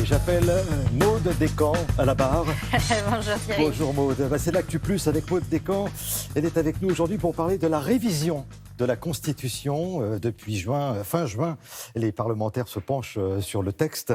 Et j'appelle Maude Descamps à la barre. Bonjour Thierry. Bonjour Maude. C'est l'Actu Plus avec Maude Descamps. Elle est avec nous aujourd'hui pour parler de la révision de la Constitution. Depuis fin juin, les parlementaires se penchent sur le texte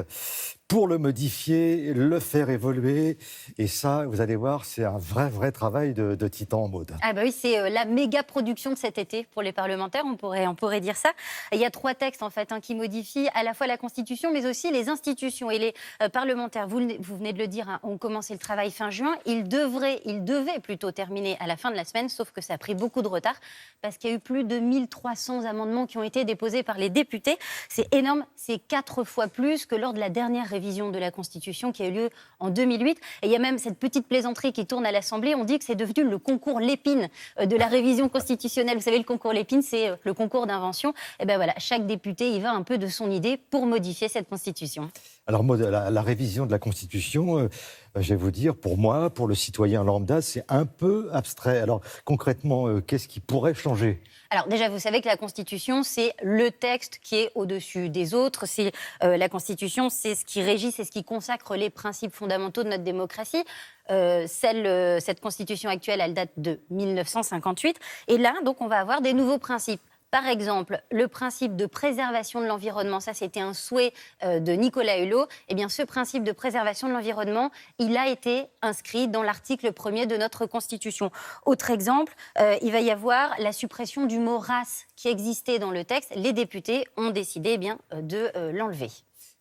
pour le modifier, le faire évoluer. Et ça, vous allez voir, c'est un vrai travail de titan, Maude. Ah bah oui, c'est la méga production de cet été pour les parlementaires, on pourrait dire ça. Il y a 3 textes en fait qui modifient à la fois la Constitution, mais aussi les institutions. Et les parlementaires, vous venez de le dire, ont commencé le travail fin juin. Ils devaient plutôt terminer à la fin de la semaine, sauf que ça a pris beaucoup de retard, parce qu'il y a eu plus de 1300 amendements qui ont été déposés par les députés. C'est énorme, c'est 4 fois plus que lors de la dernière révision de la Constitution qui a eu lieu en 2008. Et il y a même cette petite plaisanterie qui tourne à l'Assemblée. On dit que c'est devenu le concours Lépine de la révision constitutionnelle. Vous savez, le concours Lépine, c'est le concours d'invention. Et bien voilà, chaque député y va un peu de son idée pour modifier cette Constitution. Alors, Maude, la révision de la Constitution, je vais vous dire, pour moi, pour le citoyen lambda, c'est un peu abstrait. Alors, concrètement, qu'est-ce qui pourrait changer ? Alors déjà, vous savez que la Constitution, c'est le texte qui est au-dessus des autres. La Constitution, c'est ce qui régit, c'est ce qui consacre les principes fondamentaux de notre démocratie. Cette Constitution actuelle, elle date de 1958. Et là, donc, on va avoir des nouveaux principes. Par exemple, le principe de préservation de l'environnement, ça c'était un souhait de Nicolas Hulot. Eh bien, ce principe de préservation de l'environnement, il a été inscrit dans l'article 1er de notre Constitution. Autre exemple, il va y avoir la suppression du mot race qui existait dans le texte. Les députés ont décidé de l'enlever.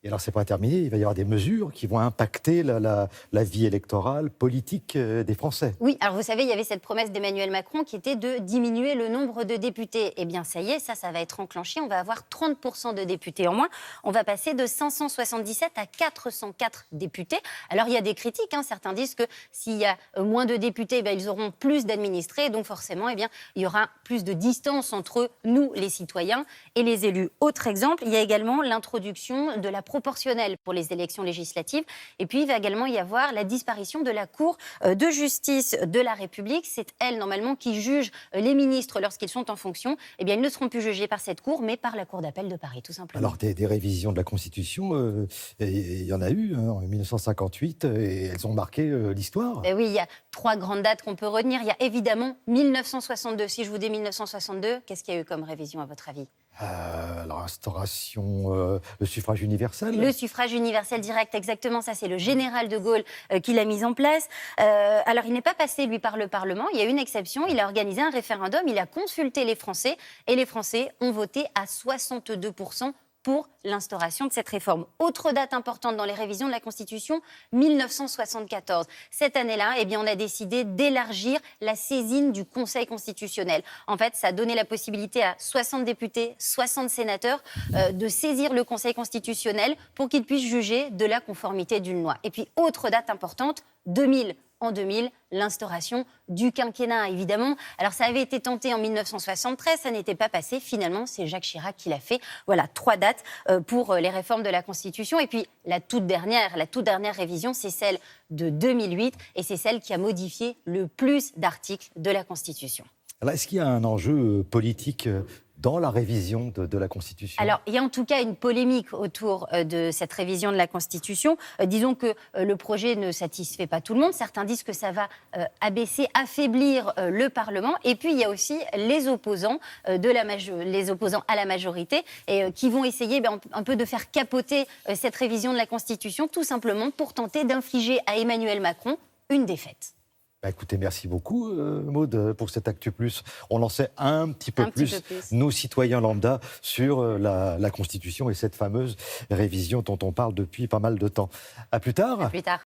Et alors, c'est pas terminé, il va y avoir des mesures qui vont impacter la vie électorale, politique des Français. Oui, alors vous savez, il y avait cette promesse d'Emmanuel Macron qui était de diminuer le nombre de députés. Eh bien, ça y est, ça va être enclenché. On va avoir 30% de députés en moins. On va passer de 577 à 404 députés. Alors, il y a des critiques. Certains disent que s'il y a moins de députés, ils auront plus d'administrés. Donc, forcément, il y aura plus de distance entre nous, les citoyens, et les élus. Autre exemple, il y a également l'introduction de la proportionnelle pour les élections législatives. Et puis, il va également y avoir la disparition de la Cour de justice de la République. C'est elle, normalement, qui juge les ministres lorsqu'ils sont en fonction. Eh bien, ils ne seront plus jugés par cette Cour, mais par la Cour d'appel de Paris, tout simplement. Alors, des révisions de la Constitution, il y en a eu en 1958, et elles ont marqué l'histoire. Oui, il y a 3 grandes dates qu'on peut retenir. Il y a évidemment 1962. Si je vous dis 1962, qu'est-ce qu'il y a eu comme révision, à votre avis ? L'instauration, le suffrage universel. Le suffrage universel direct, exactement, ça c'est le général de Gaulle qui l'a mis en place. Alors il n'est pas passé, lui, par le Parlement, il y a une exception, il a organisé un référendum, il a consulté les Français, et les Français ont voté à 62% pour l'instauration de cette réforme. Autre date importante dans les révisions de la Constitution, 1974. Cette année-là, on a décidé d'élargir la saisine du Conseil constitutionnel. En fait, ça a donné la possibilité à 60 députés, 60 sénateurs de saisir le Conseil constitutionnel pour qu'il puisse juger de la conformité d'une loi. Et puis, autre date importante, 2000. En 2000, l'instauration du quinquennat, évidemment. Alors, ça avait été tenté en 1973, ça n'était pas passé. Finalement, c'est Jacques Chirac qui l'a fait. Voilà, 3 dates pour les réformes de la Constitution. Et puis, la toute dernière révision, c'est celle de 2008. Et c'est celle qui a modifié le plus d'articles de la Constitution. Alors, est-ce qu'il y a un enjeu politique dans la révision de la Constitution ? Alors, il y a en tout cas une polémique autour de cette révision de la Constitution. Disons que le projet ne satisfait pas tout le monde. Certains disent que ça va affaiblir le Parlement. Et puis, il y a aussi les opposants, les opposants à la majorité, qui vont essayer un peu de faire capoter cette révision de la Constitution, tout simplement pour tenter d'infliger à Emmanuel Macron une défaite. Écoutez, merci beaucoup, Maude, pour cet Actu Plus. On en sait un petit peu plus, nos citoyens lambda, sur la Constitution et cette fameuse révision dont on parle depuis pas mal de temps. À plus tard. À plus tard.